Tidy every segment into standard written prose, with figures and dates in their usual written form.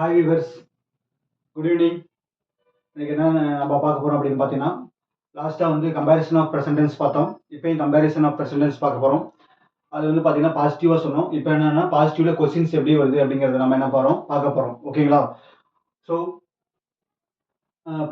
Hi viewers, good evening. இன்னைக்கு என்ன நம்ம பார்க்க போகிறோம் அப்படின்னு பார்த்தீங்கன்னா, லாஸ்ட்டாக வந்து கம்பேரிசன் ஆஃப் ப்ரெசன்டென்ஸ் பார்த்தோம். இப்போயும் கம்பேரிசன் ஆஃப் ப்ரெசன்டென்ஸ் பார்க்க போகிறோம். அது வந்து பார்த்தீங்கன்னா பாசிட்டிவாக சொன்னோம். இப்போ என்னென்னா பாசிட்டிவ்ல கொஸ்டின்ஸ் எப்படி வருது அப்படிங்கிறத நம்ம என்ன பார்க்க போகிறோம். ஓகேங்களா? ஸோ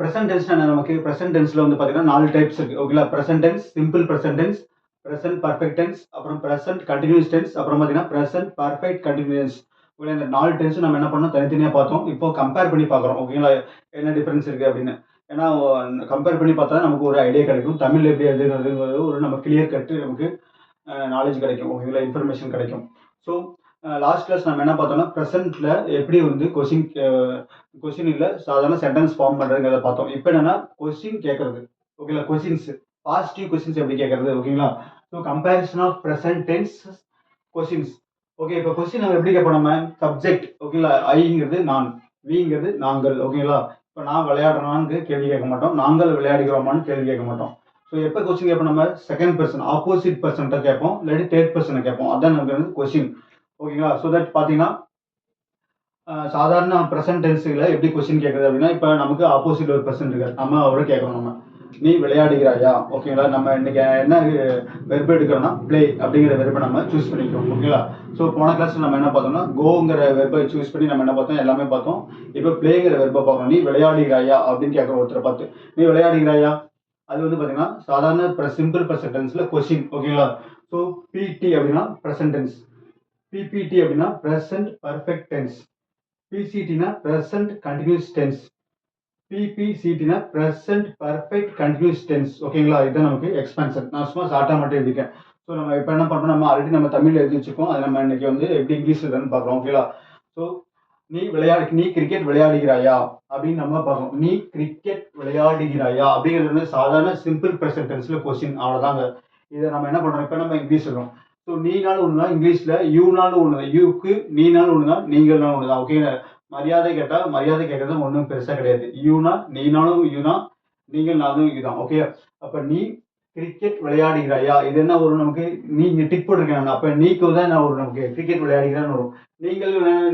ப்ரெசன்ட் டென்ஸ் நமக்கு ப்ரெசன்ட் டென்ஸில் வந்து பார்த்தீங்கன்னா 4 டைப்ஸ் இருக்குது. ஓகேங்களா? Present tense, simple present tense, present perfect tense, அப்புறம் ப்ரெசன்ட் கண்டினியூஸ் டென்ஸ், அப்புறம் பார்த்தீங்கன்னா ப்ரெசன்ட் பர்ஃபெக்ட் கண்டினியூஸ். ஓகே, இந்த 4 டென்ஸும் நம்ம என்ன பண்ணோம், தனித்தனியாக பார்த்தோம். இப்போ கம்பேர் பண்ணி பார்க்குறோம். ஓகேங்களா? என்ன டிஃபரன்ஸ் இருக்குது அப்படின்னு. ஏன்னா கம்பேர் பண்ணி பார்த்தா நமக்கு ஒரு ஐடியா கிடைக்கும். தமிழ் எப்படி எழுதுங்கிறது ஒரு நம்ம கிளியர் கட்டு நமக்கு நாலேஜ் கிடைக்கும். ஓகேங்களா? இன்ஃபர்மேஷன் கிடைக்கும். ஸோ லாஸ்ட் கிளாஸ் நம்ம என்ன பார்த்தோம்னா ப்ரெசென்ட்ல எப்படி வந்து கொஸ்டின் இல்லை சாதாரண சென்டென்ஸ் ஃபார்ம் பண்ணுறதுங்கிறத பார்த்தோம். இப்போ என்னன்னா கொஸ்டின் கேட்கறது. ஓகேங்களா? கொஸ்டின்ஸ் பாசிட்டிவ் கொஸ்டின்ஸ் எப்படி கேட்கறது. ஓகேங்களா? So comparison of present tense questions. Okay, இப்போ கொஸ்டின் நம்ம எப்படி கேட்போம், நம்ம சப்ஜெக்ட். ஓகேங்களா? ஐங்கிறது நான், விங்கிறது நாங்கள். ஓகேங்களா? இப்போ நான் விளையாடுறான்னு கேள்வி கேட்க மாட்டோம், நாங்கள் விளையாடுகிறோமான்னு கேள்வி கேட்க மாட்டோம். ஸோ எப்போ கொஸ்டின் கேட்போம், நம்ம செகண்ட் பர்சன் ஆப்போசிட் பர்சன்ட்ட கேட்போம், இல்லாட்டி தேர்ட் பர்சனை கேட்போம். அதான் நமக்கு வந்து கொஸ்டின். ஓகேங்களா? ஸோ தட் பார்த்தீங்கன்னா சாதாரண ப்ரெசன்ட் டென்ஸில் எப்படி கொஸ்டின் கேட்குறது அப்படின்னா, இப்போ நமக்கு ஆப்போசிட் ஒரு பர்சன் இருக்காரு, நம்ம அவரை கேட்கணும். நம்ம நீ விளையாடுகிறாயா. ஓகேங்களா? நம்ம இன்னைக்கு என்ன வெர்பு எடுக்கிறோம்னா பிளே அப்படிங்கிற வெர்பை நம்ம சூஸ் பண்ணிக்கிறோம். ஓகேங்களா? ஸோ போன கிளாஸ் நம்ம என்ன பார்த்தோம்னா கோங்கிற வெர்பை சூஸ் பண்ணி நம்ம என்ன பார்த்தோம், எல்லாமே பார்த்தோம். இப்போ பிளேங்கிற வெர்பை பார்க்கணும். நீ விளையாடுகிறாயா அப்படின்னு கேட்குற ஒருத்தரை பார்த்து நீ விளையாடுகிறாயா, அது வந்து பார்த்தீங்கன்னா சாதாரண சிம்பிள் ப்ரெசன்ட் டென்ஸில் கொஸ்டின். ஓகேங்களா? ஸோ பிடி அப்படின்னா ப்ரெசன்ட் டென்ஸ், பிபிடி அப்படின்னா ப்ரெசன்ட் பர்ஃபெக்ட் டென்ஸ், பிசிடினா ப்ரெசன்ட் கண்டினியூஸ் டென்ஸ், பிபிசிடினா ப்ரெசன்ட் பர்ஃபெக்ட் கண்டினியூஸ் டென்ஸ். ஓகேங்களா? இதுதான் நமக்கு எக்ஸ்பென்ஷன். நான் சும்மா ஷார்ட்டாக மட்டும் எழுதிக்கேன். ஸோ நம்ம இப்போ என்ன பண்ணுறோம், நம்ம ஆல்ரெடி நம்ம தமிழில் எழுதி வச்சுக்கோம். அது நம்ம இன்னைக்கு வந்து எப்படி இங்கிலீஷில் இருக்குன்னு பார்க்குறோம். ஓகேங்களா? ஸோ நீ கிரிக்கெட் விளையாடுகிறாயா அப்படின்னு நம்ம பார்க்கணும். நீ கிரிக்கெட் விளையாடுகிறாயா அப்படிங்கிறது வந்து சாதாரண சிம்பிள் ப்ரெசன்ட் டென்ஸில் கொஸ்டின். அவ்வளோதாங்க. இதை நம்ம என்ன பண்ணுறோம், இப்போ நம்ம இங்கிலீஷ் சொல்கிறோம். ஸோ நீனாலும் ஒன்று தான், இங்கிலீஷில் யூனாலும் ஒன்று தான், யூக்கு நீனாலும் ஒன்று தான், நீங்கள்னாலும் ஒன்று தான். ஓகே, மரியாதை கேட்டால் மரியாதை கேட்கறது ஒன்றும் பெருசாக கிடையாது. யூனா நீனாலும் யூ தான், நீங்கள் நானும் யூ தான். ஓகே, அப்போ நீ கிரிக்கெட் விளையாடுகிறாயா, இது என்ன வரும் நமக்கு, நீங்க டிக் போட்டிருக்கேன். அப்போ நீக்கு தான் என்ன வரும், நமக்கு கிரிக்கெட் விளையாடுகிறான்னு வரும்.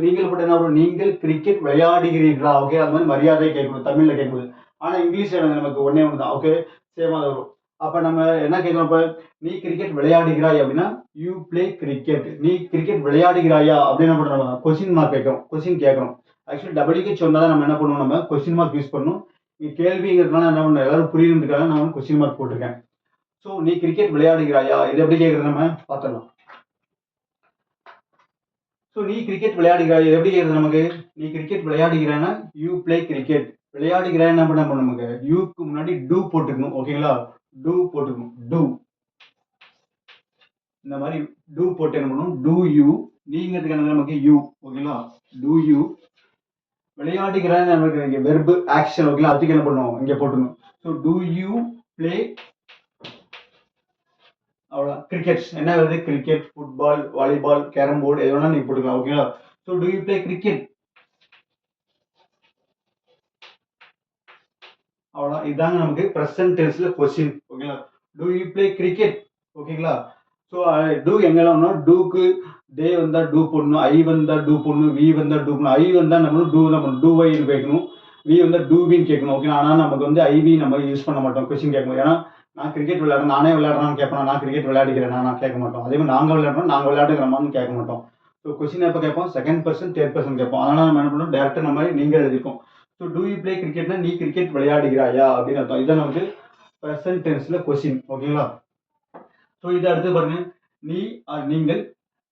நீங்கள் போட்டு என்ன வரும், நீங்கள் கிரிக்கெட் விளையாடுகிறீர்களா. ஓகே, அது மாதிரி மரியாதை கேட்கணும் தமிழில் கேட்கும்போது. ஆனால் இங்கிலீஷில் நமக்கு ஒன்றே ஒன்று தான். ஓகே, சேமாக தான் வரும். அப்போ நம்ம என்ன கேட்கணும், இப்போ நீ கிரிக்கெட் விளையாடுகிறாய் அப்படின்னா யூ பிளே கிரிக்கெட். நீ கிரிக்கெட் விளையாடுகிறாயா அப்படின்னு என்ன பண்ணுறோம், கொஸ்டின் மார்க் கேட்கணும், கொஸ்டின் கேட்கணும். ஆக்சுவலி WH சொன்னால் தான் நம்ம என்ன பண்ணுவோம், நம்ம கொஸ்டின் மார்க் யூஸ் பண்ணணும். நீ கேள்விங்கிறதுனால என்ன பண்ண எல்லாரும் புரியுறதுக்காக நான் கொஸ்டின் மார்க் போட்டிருக்கேன். ஸோ நீ கிரிக்கெட் விளையாடுகிறாயா, இது எப்படி கேட்குறது நம்ம பார்த்துடலாம். ஸோ நீ கிரிக்கெட் விளையாடுகிறாய் எப்படி கேட்குறது நமக்கு, நீ கிரிக்கெட் விளையாடுகிறான்னா யூ பிளே கிரிக்கெட். விளையாடுகிறாய் என்ன பண்ண நமக்கு யூக்கு முன்னாடி டூ போட்டுக்கணும். ஓகேங்களா? டூ போட்டுக்கணும். டூ இந்த மாதிரி டூ போட்டு என்ன பண்ணணும், டூ யூ. நீங்கிறதுக்கு நமக்கு யூ. ஓகேங்களா? டூ யூ விளையாடுகிறான்னு நமக்கு இங்கே வெர்பு ஆக்ஷன். ஓகேங்களா? அதுக்கு என்ன பண்ணுவோம், இங்கே போட்டுக்கணும். ஸோ டூ யூ பிளே, அவ்வளோ கிரிக்கெட். என்ன வருது, cricket, football, volleyball, carrom board எது வேணா நீங்க போட்டுக்கலாம். ஓகேங்களா? So do you play cricket, அவ்வளோ. இதாங்க நமக்கு ப்ரெசன்ட் டென்ஸ்ல கொஸ்டின். ஓகேங்களா? Do you play cricket. ஓகேங்களா? ஸோ டூ எங்கெல்லாம் டூக்கு டே வந்தா டூ போடணும், ஐ வந்தா டூ போடணும், வி வந்தா டூ போடணும். ஐ வந்தா நம்ம டூ தான் பண்ணணும், டூ வை கேட்கணும். வி வந்தா டூவின்னு கேட்கணும். ஓகேங்களா? ஆனால் நமக்கு வந்து ஐவி நம்ம யூஸ் பண்ண மாட்டோம் கொஸ்டின் கேட்கணும். ஏன்னா நான் கிரிக்கெட் விளையாடுறேன், நானே விளையாடுறான்னு கேட்பேன், நான் கிரிக்கெட் விளையாடுகிறேன் நான் கேட்க மாட்டோம். அதே மாதிரி நாங்கள் விளையாடுறோம், நாங்கள் விளையாடுகிறோமான்னு கேட்க மாட்டோம். ஸோ கொஸ்டின் எப்போ கேட்போம், செகண்ட் பர்சன் தேர்ட் பர்சன் கேட்போம். அதனால் நம்ம என்ன பண்ணணும், டேரக்டாக நம்ம நீங்கள் எழுதிருக்கோம். ஸோ டூ யூ பிளே கிரிக்கெட்னா நீ கிரிக்கெட் விளையாடுகிறாயா அப்படின்னு அர்த்தம். இதான் நமக்கு ப்ரெசன்ட் டென்ஸ்ல கொஸ்டின். ஓகேங்களா? ஸோ இதை அடுத்து பாருங்க, நீ நீங்கள்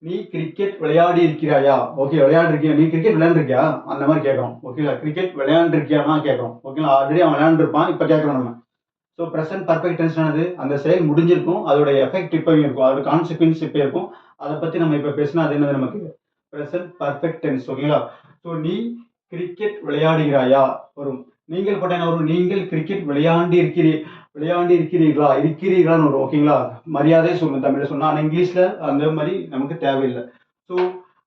நீ கிரிக்கெட் விளையாடி இருக்கிறாயா. ஓகே, விளையாண்டுருக்கியா, நீ கிரிக்கெட் விளையாண்டுருக்கியா அந்த மாதிரி கேட்குறோம். ஓகேங்களா? கிரிக்கெட் விளையாண்டுருக்கியானா கேட்குறோம். ஓகேங்களா? ஆல்ரெடி அவன் விளையாண்டுருப்பான், இப்போ கேட்குறோம் நம்ம. ஸோ ப்ரெசன்ட் பர்ஃபெக்ட் டென்ஸ் ஆனது அந்த செயல் முடிஞ்சிருக்கும், அதோட எஃபெக்ட் இப்போயும் இருக்கும், அதோட கான்சிக்வன்ஸ் இப்போ இருக்கும். அதை பற்றி நம்ம இப்போ பேசினா அது என்னது நமக்கு ப்ரெசன்ட் பர்ஃபெக்ட் டென்ஸ். ஓகேங்களா? ஸோ நீ கிரிக்கெட் விளையாடுகிறாயா வரும். நீங்கள் போட்ட என்ன வரும், நீங்கள் கிரிக்கெட் விளையாண்டு இருக்கிறீர்களான்னு வரும். ஓகேங்களா? மரியாதை சொல்லணும் தமிழில் சொன்னால், ஆனால் இங்கிலீஷில் அந்த மாதிரி நமக்கு தேவையில்லை. ஸோ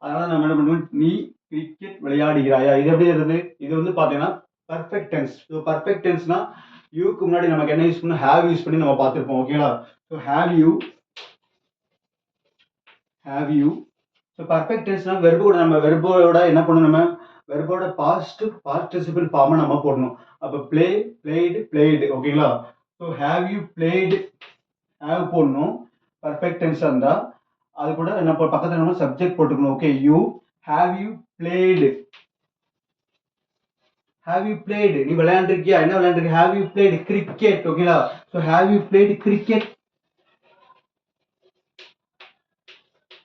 அதனால் நம்ம என்ன பண்ணுவோம், நீ கிரிக்கெட் விளையாடுகிறாயா, இது எப்படி வருது, இது வந்து பார்த்தீங்கன்னா பர்ஃபெக்ட் டென்ஸ். ஸோ பர்ஃபெக்ட் டென்ஸ்னா யூக்கு முன்னாடி நமக்கு என்ன யூஸ் பண்ணணும், ஹேவ் யூஸ் பண்ணி நம்ம பார்த்துருப்போம். ஓகேங்களா? So have you. So perfect டென்ஸ்னா வெர்போட நம்ம வெர்போட என்ன பண்ணணும், நம்ம வெர்போட பாஸ்ட் பார்ட்டிசிபிள் ஃபார்மை நம்ம போடணும். அப்போ ப்ளே, பிளேடு, பிளேடு. ஓகேங்களா? So have you played, have போடணும். பர்ஃபெக்ட் டென்ஸாக இருந்தால் அது கூட நம்ம பக்கத்தில் நம்ம சப்ஜெக்ட் போட்டுக்கணும். Okay, you have you played, have you played, நீ விளையாண்டுருக்கியா, என்ன விளையாண்டுருக்க, ஹேவ் யூ பிளேடு கிரிக்கெட். ஓகேங்களா? So have you played cricket,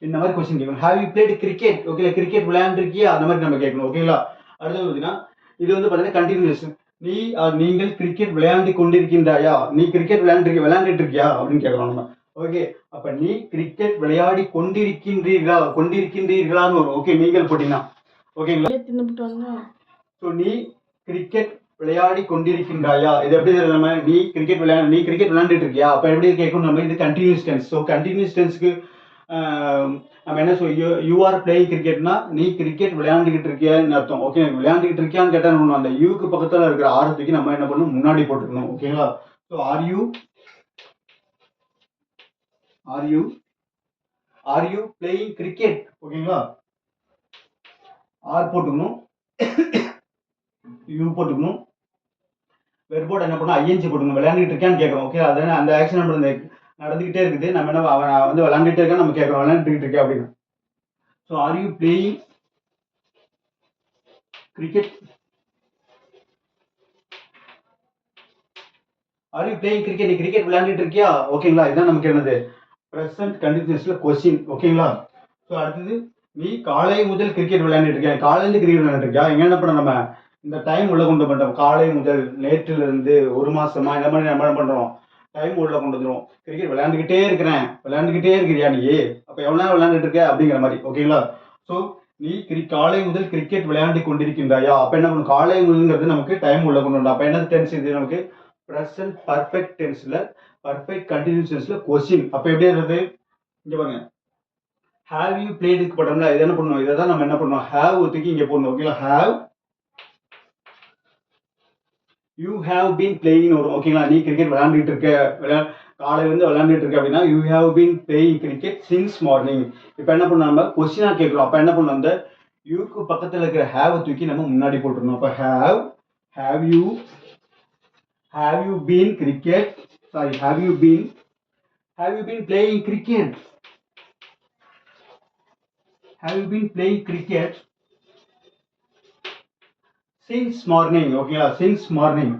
இந்த மாதிரி கொஸ்டின் கேட்கணும். Have you played cricket. Okay, cricket விளையாண்டுருக்கியா, அந்த மாதிரி நம்ம கேட்கணும். ஓகேங்களா? அடுத்தது பார்த்தீங்கன்னா இது வந்து பார்த்தீங்கன்னா கண்டினியூஷன். நீங்கள் கிரிக்கெட் விளையாண்டு கொண்டிருக்கின்றாயா, நீ கிரிக்கெட் விளையாண்டுட்டு இருக்கியா அப்படின்னு கேட்கறோம் நம்ம. ஓகே, அப்ப நீ கிரிக்கெட் விளையாடி கொண்டிருக்கின்றீர்களான்னு வரும். ஓகே, நீங்கள் போட்டீங்கன்னா. ஓகேங்களா? ஸோ நீ கிரிக்கெட் விளையாடி கொண்டிருக்கின்றாயா, இது எப்படி நம்ம நீ கிரிக்கெட் விளையாண்டுட்டு இருக்கியா, அப்ப எப்படி கேட்கணும் நம்ம, இது கண்டினியூஸ் டென்ஸ். ஸோ கண்டினியூஸ் டென்ஸ்க்கு நம்ம என்ன யூ ஆர் பிளேயிங் கிரிக்கெட்னா நீ கிரிக்கெட் விளையாண்டுகிட்டு இருக்கியான்னு அர்த்தம். ஓகே, விளையாண்டுகிட்டு இருக்கியான்னு கேட்டா என்ன, அந்த யூக்கு பக்கத்துல இருக்கிற ஆரத்துக்கு நம்ம என்ன பண்ணணும், முன்னாடி போட்டுக்கணும். ஓகேங்களா? So R you playing cricket. ஓகேங்களா? ஆர் போட்டுக்கணும், யூ போட்டுக்கணும். வெர்போட என்ன பண்ணணும், ஐஎன்ஜி போட்டுக்கணும். விளையாண்டுட்டு இருக்கான்னு கேட்கறோம். ஓகே, அதான் அந்த ஆக்ஷன் நடந்துகிட்டே இருக்குது. நம்ம என்ன அவன் வந்து விளையாண்டுட்டே இருக்கான்னு நம்ம கேட்கறோம், விளையாண்டுட்டு இருக்கேன் அப்படின்னு. So R you playing cricket, are you playing cricket, நீ கிரிக்கெட் விளையாண்டுட்டு இருக்கியா. ஓகேங்களா? இதுதான் நமக்கு என்னது, பிரசன்ட் கண்டினியூஸ்ல கொஸ்டின். ஓகேங்களா? ஸோ அடுத்தது நீ காலை முதல் கிரிக்கெட் விளையாண்டுட்டு இருக்கியா, காலையில கிரிக்கெட் விளையாண்டுட்டு இருக்கியா. எங்க என்ன பண்ண நம்ம இந்த டைம் உள்ள கொண்டு பண்றோம். காலை முதல், நேற்றில இருந்து, ஒரு மாசமா, இந்த மாதிரி நம்ம என்ன பண்றோம், டைம் உள்ள கொண்டு வந்துடும். கிரிக்கெட் விளையாண்டுகிட்டே இருக்கிறியா நீ, அப்ப எவ்வளவு நேரம் விளையாண்டுட்டு இருக்க அப்படிங்கிற மாதிரி. ஓகேங்களா? ஸோ நீ காலை முதல் கிரிக்கெட் விளையாண்டு கொண்டிருக்கின்றாயா, அப்ப என்ன பண்ணும், காலை முதல்ங்கிறது நமக்கு டைம் உள்ள கொண்டு வரும். அப்ப என்ன டென்ஸ் இது நமக்கு, பிரசன்ட் பர்ஃபெக்ட் டென்ஸ்ல, பர்ஃபெக்ட் கண்டினியூஸ் டென்ஸ்ல கொஸ்டின். அப்ப எப்படி இருந்தது, இங்க பாருங்க, ஹேவ் யூ பிளேடுக்கு போட்டோம்ல, இது என்ன பண்ணணும், இதை தான் நம்ம என்ன பண்ணணும், ஹேவ் தூக்கி இங்க போடணும். ஓகேங்களா? Have you have been playing வரும். ஓகேங்களா? நீ கிரிக்கெட் விளையாண்டுட்டு இருக்க, காலையில இருந்து விளையாண்டுட்டு இருக்க அப்படின்னா you have been playing cricket since morning. இப்போ என்ன பண்ணணும், நம்ம கொஸ்டினா கேட்கிறோம். அப்ப என்ன பண்ணணும், அந்த யூக்கு பக்கத்துல இருக்கிற ஹேவ் தூக்கி நம்ம முன்னாடி போட்டுருணும். அப்ப have you been cricket, sorry have you been playing cricket, have you been playing cricket since morning. ஓகேங்களா? since morning.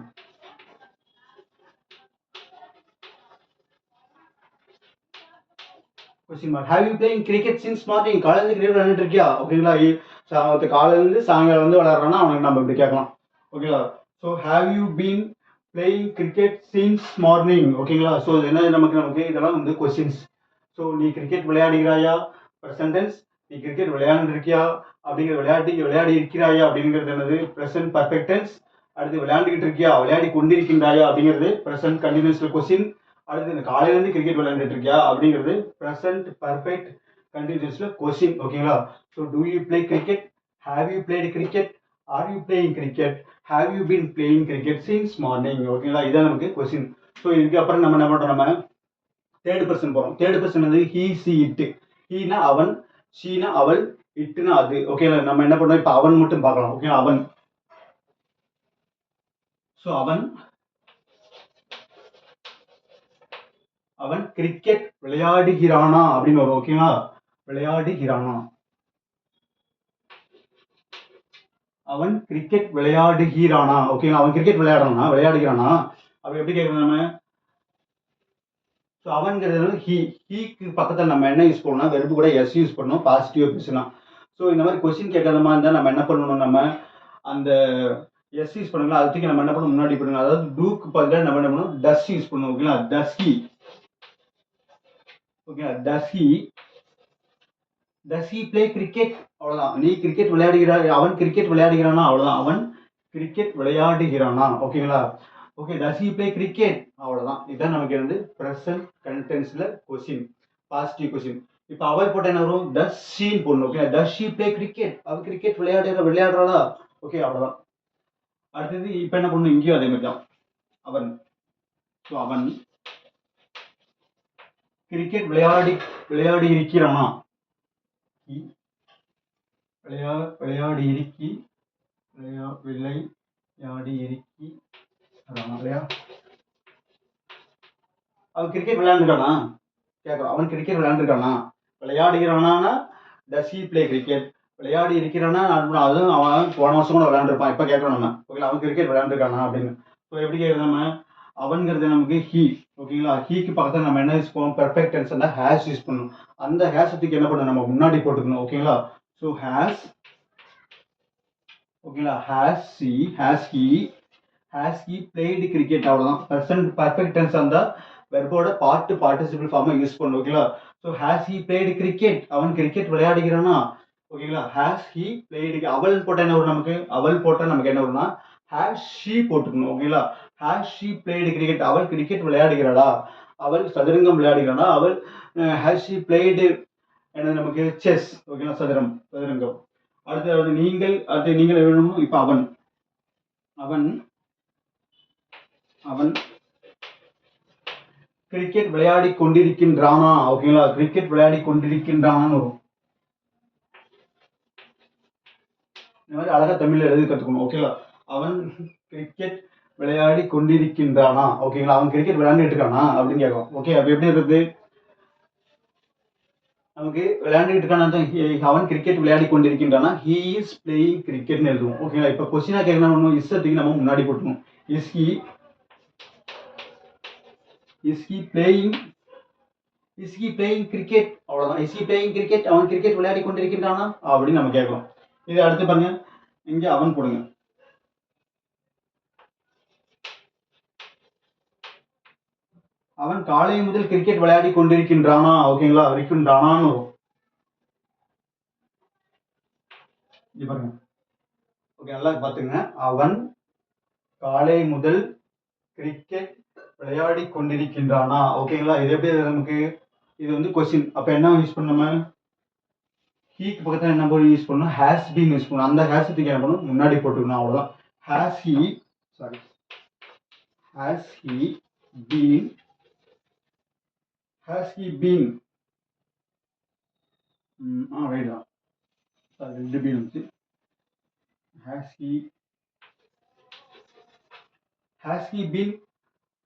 Question mark. have you playing cricket since morning, காலையில கிரிக்கெட் விளையாண்டுட்டு இருக்கியா. ஓகேங்களா? காலையில இருந்து சாயங்காலம் வந்து விளையாடுறான்னா அவனுக்கு நம்ம இப்படி கேட்கலாம். ஓகேங்களா? So have you been playing cricket since morning. ஓகேங்களா? ஸோ என்ன நமக்கு இதெல்லாம் வந்து கொஸ்டின்ஸ். ஸோ நீ கிரிக்கெட் விளையாடுகிறாயா, ப்ரெசன்ட் டென்ஸ். நீ கிரிக்கெட் விளையாண்டு இருக்கியா அப்படிங்கிற, விளையாடி இருக்கிறாயா அப்படிங்கிறது என்னது, ப்ரெசன்ட் பர்ஃபெக்ட் டென்ஸ். அடுத்து விளையாண்டுகிட்டு இருக்கியா, விளையாடி கொண்டிருக்கின்றாயா அப்படிங்கிறது ப்ரெசன்ட் கண்டினியூஸ் கொஸ்டின். அடுத்து இந்த காலையில இருந்து கிரிக்கெட் விளையாண்டுட்டு இருக்கியா அப்படிங்கிறது ப்ரெசன்ட் பர்ஃபெக்ட் கண்டினியூஸ்ல கொஸ்டின். ஓகேங்களா? So do you play cricket, have you played cricket, are you playing cricket, have you been playing cricket since morning. ஓகேங்களா? இதான் நமக்கு கொஸ்டின். ஸோ இதுக்கு அப்புறம் நம்ம என்ன பண்றோம், நம்ம தேர்ட் பர்சன் போறோம். தேர்ட் பர்சன் வந்து ஹீ சி இட். ஹீனா அவன், ஷீனா அவள், இட்டுனா அது. ஓகேங்களா? நம்ம என்ன பண்றோம், இப்ப அவன் மட்டும் பார்க்கலாம். ஓகே, அவன். ஸோ அவன் கிரிக்கெட் விளையாடுகிறானா அப்படின்னு வரும். ஓகேங்களா? விளையாடுகிறானா, அவன் கிரிக்கெட் விளையாடுகிறானா. ஓகேங்களா? அவன் கிரிக்கெட் விளையாடுகிறானா. அப்ப எப்படி கேட்கணும் நம்ம, ஸோ அவன்கிறது ஹீக்கு பக்கத்தில் நம்ம என்ன யூஸ் பண்ணணும், வெறுப்பு கூட எஸ் யூஸ் பண்ணணும், பாசிட்டிவ் பேசலாம். ஸோ இந்த மாதிரி கொஸ்டின் கேட்காத மாதிரி இருந்தால் நம்ம என்ன பண்ணணும், நம்ம அந்த எஸ் யூஸ் பண்ணுங்களா, அதுக்கு நம்ம என்ன பண்ணணும், முன்னாடி பண்ணணும். அதாவது டூக்கு பதிலாக நம்ம என்ன பண்ணணும், டஸ் யூஸ் பண்ணணும். ஓகேங்களா? டஸ்கி. ஓகேங்களா? Does he play cricket. அவ்வளோதான். நீ கிரிக்கெட் விளையாடுகிறாய், அவன் கிரிக்கெட் விளையாடுகிறானா, அவ்வளோதான். அவன் கிரிக்கெட் விளையாடுகிறானா. ஓகேங்களா? Okay, does he play cricket, அவ்வளோதான். இதுதான் நமக்கு வந்து ப்ரெசன்ட் கண்டென்ஸ்ல கொஸ்டின், பாசிட்டிவ் கொஸ்டின். இப்போ அவள் போட்ட என்ன வரும், டஸ் ஷீன்னு போடணும். Okay, does she play cricket, அவள் கிரிக்கெட் விளையாடுறாளா. ஓகே, அவ்வளோதான். அடுத்தது இப்போ என்ன பண்ணணும், இங்கேயும் அதே மாதிரி தான், அவன். ஸோ அவன் கிரிக்கெட் விளையாடி இருக்கிறானா, விளையாடி விளையாடி இருக்கிறானா இல்லையா? அவன் கிரிக்கெட் விளையாண்டுருக்கானா கேட்குறோம். அவன் கிரிக்கெட் விளையாண்டுருக்கானா? விளையாடுகிறானா? Does he play cricket? விளையாடி இருக்கிறானா? அதுவும் அவன் போன வருஷம் கூட விளையாண்டுருப்பான். இப்போ கேட்குறோம் நம்ம. ஓகேங்களா, அவன் கிரிக்கெட் விளையாண்டுருக்கானா அப்படின்னு. ஸோ எப்படி கேட்குறது நம்ம? அவன்கிறது நமக்கு ஹீ. ஓகேங்களா, ஹீக்கு பக்கத்தில் நம்ம என்ன யூஸ் பண்ணுவோம்? பெர்ஃபெக்ட் டென்ஸ் அந்த ஹேஸ் யூஸ் பண்ணணும். அந்த ஹேஸத்துக்கு என்ன பண்ணணும்? நம்ம முன்னாடி போட்டுக்கணும். ஓகேங்களா, ஸோ ஹேஸ். ஓகேங்களா, ஹேஸ் ஹி பிளேடு கிரிக்கெட், அவ்வளோதான். பர்ஃபெக்ட் டென்ஸ் அந்த வெர்போட பார்ட்டிசிபிள் ஃபார்மை யூஸ் பண்ணணும். ஓகேங்களா, so has he blade cricket? அவன் கிரிக்கெட் விளையாடுகிறானா? ஓகேங்களா, ஹேஸ் ஹி பிளேடு. அவள் போட்டால் என்ன வரும் நமக்கு? அவள் போட்டால் நமக்கு என்ன வரும்னா ஹேஸ் ஷீ போட்டுக்கணும். ஓகேங்களா, ஹேஸ் ஷீ பிளேடு கிரிக்கெட்? அவள் கிரிக்கெட் விளையாடுகிறாளா? அவள் சதுரங்கம் விளையாடுகிறாளா? அவள் ஹேஸ் ஷீ பிளேடு என்ன நமக்கு? செஸ். ஓகேங்களா, சதுரங்கம். அடுத்து நீங்கள் வேணும். இப்போ அவன் அவன் அவன் கிரிக்கெட் விளையாடி கொண்டிருக்கின்றானா? ஓகேங்களா, கிரிக்கெட் விளையாடி கொண்டிருக்கின்றானான்னு வரும். இந்த மாதிரி அழகா தமிழ்ல எழுதி கத்துக்கணும். ஓகேங்களா, அவன் கிரிக்கெட் விளையாடி கொண்டிருக்கின்றானா? ஓகேங்களா, அவன் கிரிக்கெட் விளையாண்டுட்டு இருக்கானா அப்படின்னு கேட்கும். ஓகே, அப்ப எப்படி இருக்குது? நமக்கு விளையாண்டுட்டு இருக்கானா, அவன் கிரிக்கெட் விளையாடி கொண்டிருக்கின்றானா, ஹி இஸ் பிளேயிங் கிரிக்கெட்னு எழுதுவோம். ஓகேங்களா, இப்போ கொஸ்டினா கேட்கணும், இஸ்ஸத்துக்கு நம்ம முன்னாடி போட்டுக்கணும். Is he playing cricket? அவ்வளவுதான். Is he playing cricket? அவன் கிரிக்கெட் விளையாடி கொண்டிருக்கின்றானா அப்படின்னு நம்ம கேட்கலாம். இது அடுத்து பாருங்க, இங்க அவன் போடுங்க. அவன் காலை முதல் கிரிக்கெட் விளையாடி கொண்டிருக்கின்றானா? ஓகேங்களா, இருக்கின்றானான்னு வரும். இங்க பாருங்க. ஓகே, நல்லா பாத்துங்க. அவன் காலை முதல் கிரிக்கெட் விளையாடி கொண்டிருக்கின்றானா? ஓகேங்களா, இது எப்படி நமக்கு? இது வந்து கொஸ்டின். அப்ப என்ன யூஸ் பண்ணணும்? ஹீக்கு பக்கத்துல என்ன போர்டு யூஸ் பண்ணணும்? ஹேஸ் பீன் யூஸ் பண்ணணும். அந்த ஹேஸத்துக்கு என்ன பண்ணணும்? முன்னாடி போட்டுக்கணும். அவ்வளவுதான். ஹேஸ் ஹி பீன் ரைட் தான். ரெண்டு பீன் வந்துச்சு. has he been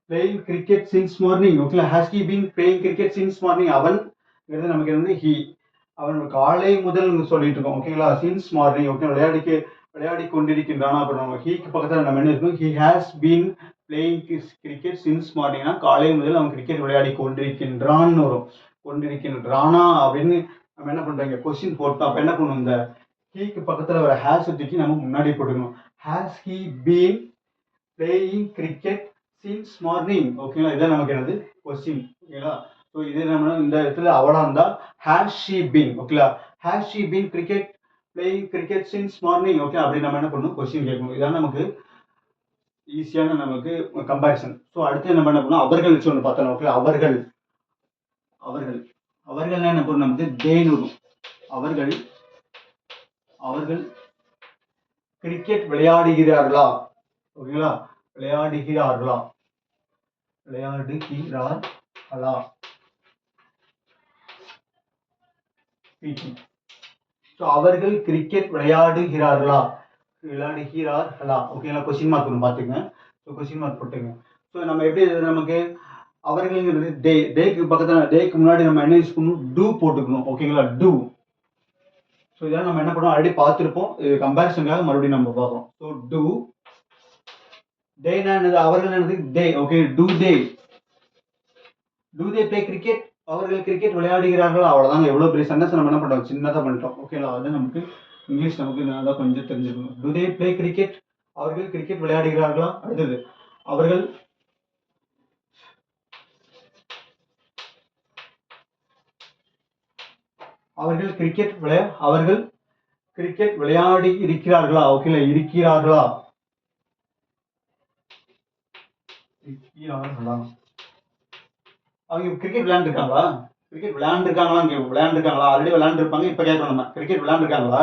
playing cricket since morning? ஓகேங்களா, has he been playing cricket since morning? அவன் நமக்கு வந்து he. அவன் காலை முதல் சொல்லிட்டு இருக்கோம். ஓகேங்களா, சின்ஸ் மார்னிங். ஓகே, விளையாடி கொண்டிருக்கின்றானா? அப்புறம் ஹீக்கு பக்கத்தில் நம்ம என்ன இருக்கோம்? he has been playing cricket since morning. காலை முதல் அவன் கிரிக்கெட் விளையாடி கொண்டிருக்கின்றான்னு வரும். கொண்டிருக்கின்றானா அப்படின்னு நம்ம என்ன பண்றோம்? கொஸ்டின் போட்டோம். அப்ப என்ன பண்ணணும்? இந்த ஹீக்கு பக்கத்துல வர ஹேஸ் தூக்கி நம்ம முன்னாடி போட்டுக்கணும். has he been playing cricket since morning? ஓகேங்களா, இதான் நமக்கு என்னது? கொஸ்டின். ஓகேங்களா, ஸோ இது நம்ம இந்த இடத்துல அவளா இருந்தா has she been? ஓகேங்களா, has she been playing cricket since morning? Okay, அப்படி நம்ம என்ன பண்ணணும்? கொஸ்டின் கேட்கணும். இதான் நமக்கு ஈஸியான நமக்கு கம்பேரிசன். ஸோ அடுத்து என்ன பண்ண போனோம்? அவர்கள் வச்சு ஒன்று பார்த்தோம். ஓகே, அவர்கள் என்ன பண்ணணும்? நமக்கு தேன்னு வரும். அவர்கள் கிரிக்கெட் விளையாடுகிறார்களா? ஓகேங்களா, விளையாடுகிறார்களா? ஸோ அவர்கள் கிரிக்கெட் விளையாடுகிறார்களா? ஓகேங்களா, கொஸ்டின் மார்க் ஒன்று பார்த்துங்க. ஸோ கொஸ்டின் மார்க் போட்டுங்க. ஸோ நம்ம எப்படி நமக்கு அவர்கள்ங்கிறது டேக்கு பக்கத்தில் டேக்கு முன்னாடி நம்ம என்ன யூஸ் பண்ணணும்? டூ போட்டுக்கணும். ஓகேங்களா, டூ. ஸோ இதெல்லாம் நம்ம என்ன பண்ணுவோம்? ஆல்ரெடி பார்த்துருப்போம். இது கம்பேரிசனுக்காக மறுபடியும் நம்ம பார்ப்போம். ஸோ டூ டேனா என்னது? அவர்கள் என்னது? They. Okay, do they play cricket? அவர்கள் கிரிக்கெட் விளையாடுகிறார்களா? அவ்வளோதாங்க. எவ்வளோ பெரிய சென்டென்ஸ் நம்ம என்ன பண்ணுறோம்? சின்னதாக பண்ணிட்டோம். ஓகேங்களா, அது நமக்கு இங்கிலீஷ் நமக்கு நல்லா கொஞ்சம் தெரிஞ்சுக்கணும். To they play cricket? அவர்கள் கிரிக்கெட் விளையாடுகிறார்களா? அடுத்தது அவர்கள் கிரிக்கெட் விளையாடி இருக்கிறார்களா? ஓகேங்களா, இருக்கிறார்களா? அவங்க கிரிக்கெட் விளையாண்டுருக்காங்களா? ஆல்ரெடி விளையாண்டுருப்பாங்க. இப்போ கேட்கணும் நம்ம, கிரிக்கெட் விளையாண்டுருக்காங்களா?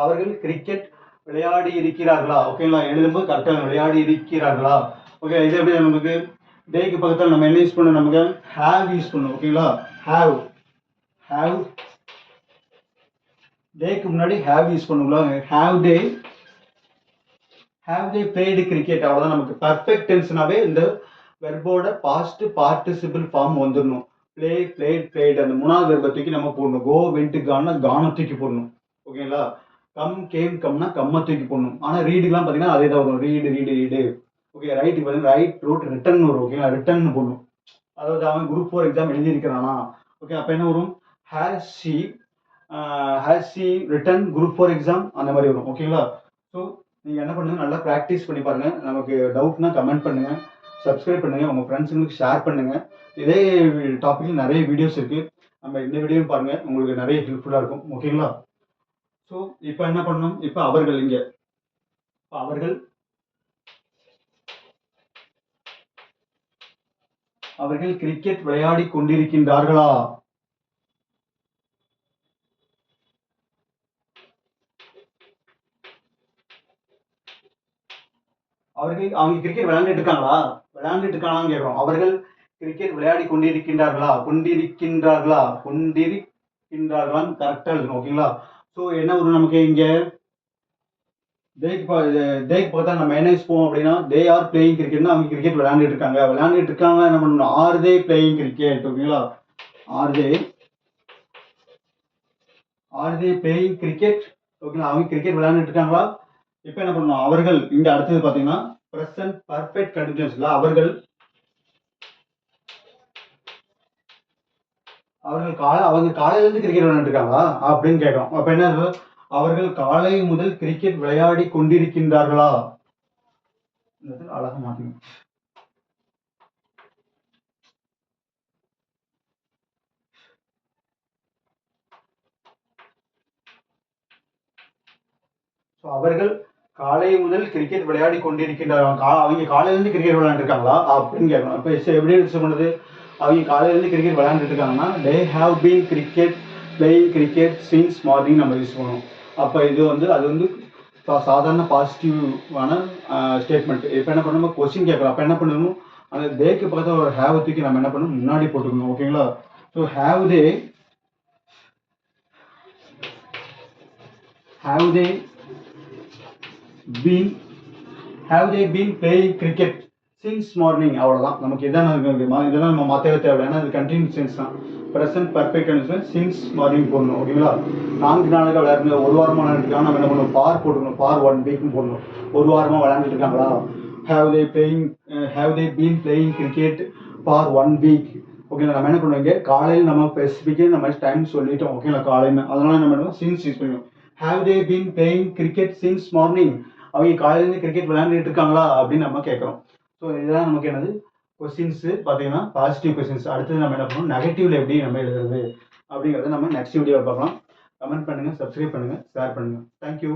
அவர்கள் கிரிக்கெட் விளையாடி இருக்கிறார்களா? ஓகேங்களா, எழுதும்போது கரெக்டாக விளையாடி இருக்கிறார்களா? ஓகே, இது எப்படி நமக்கு? டேக்கு பக்கத்தில் நம்ம என்ன யூஸ் பண்ணணும்? நமக்கு ஹேவ் யூஸ் பண்ணணும். ஓகேங்களா, ஹேவ் டேக்கு முன்னாடி ஹேவ் யூஸ் பண்ணுங்களா? Have they have they blade cricket, அவ்வளோதான். நமக்கு பர்ஃபெக்ட் டென்ஸ்னாவே இந்த வெர்போட பாஸ்ட் பார்ட்டிசிபிள் ஃபார்ம் வந்துடணும். பிளே, பிளேட், பிளேட், அந்த மூணாவது வெர்பை தூக்கி நம்ம போடணும். கோ, வெண்ட், கான்னா கானை தூக்கி போடணும். ஓகேங்களா? கம், கேம், கம்னா கம்மை தூக்கி போடணும். ஆனால் ரீடுலாம் பார்த்தீங்கன்னா அதே தான் வரும். Read, read, read. ஓகே, ரைட்டுக்கு பார்த்தீங்கன்னா ரைட், ரோட், ரிட்டன் வரும். ஓகேங்களா? ரிட்டன் போடணும். அதாவது அவன் குரூப் 4 எக்ஸாம் எழுதியிருக்கிறானா, ஓகே, அப்போ என்ன வரும்? Has she written group 4 exam, அந்த மாதிரி வரும். ஓகேங்களா? ஸோ நீங்கள் என்ன பண்ணுங்க, நல்லா ப்ராக்டிஸ் பண்ணி பாருங்கள். நமக்கு டவுட்னா கமெண்ட் பண்ணுங்கள், சப்ஸ்கிரைப் பண்ணுங்கள், உங்கள் ஃப்ரெண்ட்ஸுங்களுக்கு ஷேர் பண்ணுங்கள். இதே டாப்பிக்கில் நிறைய வீடியோஸ் இருக்குது. நம்ம இந்த வீடியோவும் பாருங்கள், உங்களுக்கு நிறைய ஹெல்ப்ஃபுல்லாக இருக்கும். ஓகேங்களா? ஸோ இப்போ என்ன பண்ணணும், இப்போ அவர்கள் இங்கே அவர்கள் கிரிக்கெட் விளையாடி கொண்டிருக்கின்றார்களா? அவங்க கிரிக்கெட் விளையாண்டுட்டு இருக்காங்களான்னு கேட்கிறோம். அவர்கள் கிரிக்கெட் விளையாடி கொண்டிருக்கின்றார்களான்னு கரெக்டா எழுதணும். ஓகேங்களா? ஸோ என்ன வரும் நமக்கு இங்க தேக்கு பார்த்தா நம்ம என்ன யூஸ் போவோம் அப்படின்னா, தே ஆர் பிளேயிங் கிரிக்கெட்னா அவங்க கிரிக்கெட் விளையாண்டுட்டு இருக்காங்க என்ன பண்ணணும், ஆர் தே பிளேயிங் கிரிக்கெட். ஓகேங்களா? Are they playing cricket. ஓகேங்களா? அவங்க கிரிக்கெட் விளையாண்டுட்டு இருக்காங்களா? இப்போ என்ன பண்ணணும், அவர்கள் இங்க அடுத்தது பாத்தீங்கன்னா பிரசன்ட் பர்ஃபெக்ட் கண்டினியூஸ்ல அவங்க காலையில இருந்து கிரிக்கெட் விளையாண்டுட்டு இருக்காங்களா அப்படின்னு கேட்கும். அப்ப என்ன, அவர்கள் காலை முதல் கிரிக்கெட் விளையாடி கொண்டிருக்கின்றார்களா? அழகா மாட்டீங்க. அவர்கள் காலை முதல் கிரிக்கெட் விளையாடி கொண்டிருக்கின்றார்கள். அவங்க காலையில இருந்து கிரிக்கெட் விளையாண்டு இருக்காங்களா அப்படின்னு கேட்கணும். இப்போ எப்படி யூஸ் பண்ணுது, அவங்க காலையில இருந்து கிரிக்கெட் விளையாண்டுட்டு இருக்காங்கன்னா they have been playing cricket since morning நம்ம யூஸ் பண்ணுவோம். அப்போ இது அது சாதாரண பாசிட்டிவான ஸ்டேட்மெண்ட். இப்போ என்ன பண்ணணும், கொஸ்டின் கேட்கலாம். அப்போ என்ன பண்ணணும், அந்த தேக்கு பக்கத்தில் ஒரு ஹேவ் தூக்கி நம்ம என்ன பண்ணணும், முன்னாடி போட்டுக்கணும். ஓகேங்களா? So have they been playing cricket since morning? அவ்வளோதான். நமக்கு இதெல்லாம் நம்ம மாற்றவே தேவை. ஏன்னா இது கண்டினியூஸ் சென்ஸ் தான். Present perfect continuous since morning போடணும். ஓகேங்களா? 4 நாளுக்கு விளையாடுங்க, ஒரு வாரமாக விளையாண்டுருக்காங்க, நம்ம என்ன பண்ணணும், பார் போட்டுக்கணும். பார் 1 வீக்னு போடணும். ஒரு வாரமாக விளையாண்டுட்டு இருக்காங்களா? Have they been playing cricket for 1 week. ஓகேங்களா? நம்ம என்ன பண்ணுவோம், இங்கே காலையில் நம்ம ஸ்பெசிஃபிக்காக நம்ம டைம் சொல்லிட்டோம். ஓகேங்களா? காலையில் அதனால நம்ம என்ன சின்ஸ் யூஸ் பண்ணுவோம். Have they been playing cricket since morning? அவங்க காலையிலேருந்து கிரிக்கெட் விளையாண்டுட்டு இருக்காங்களா அப்படின்னு நம்ம கேட்குறோம். ஸோ இதெல்லாம் நமக்கு என்னது கொஸ்டின்ஸ் பார்த்தீங்கன்னா பாசிட்டிவ் கொஸ்டின்ஸ். அடுத்தது நம்ம என்ன பண்ணணும், நெகட்டிவ்ல எப்படி நம்ம எழுதுறது அப்படிங்கிறத நம்ம நெக்ஸ்ட் வீடியோவில் பார்க்கலாம். கமெண்ட் பண்ணுங்கள், சப்ஸ்கிரைப் பண்ணுங்கள், ஷேர் பண்ணுங்கள். தேங்க்யூ.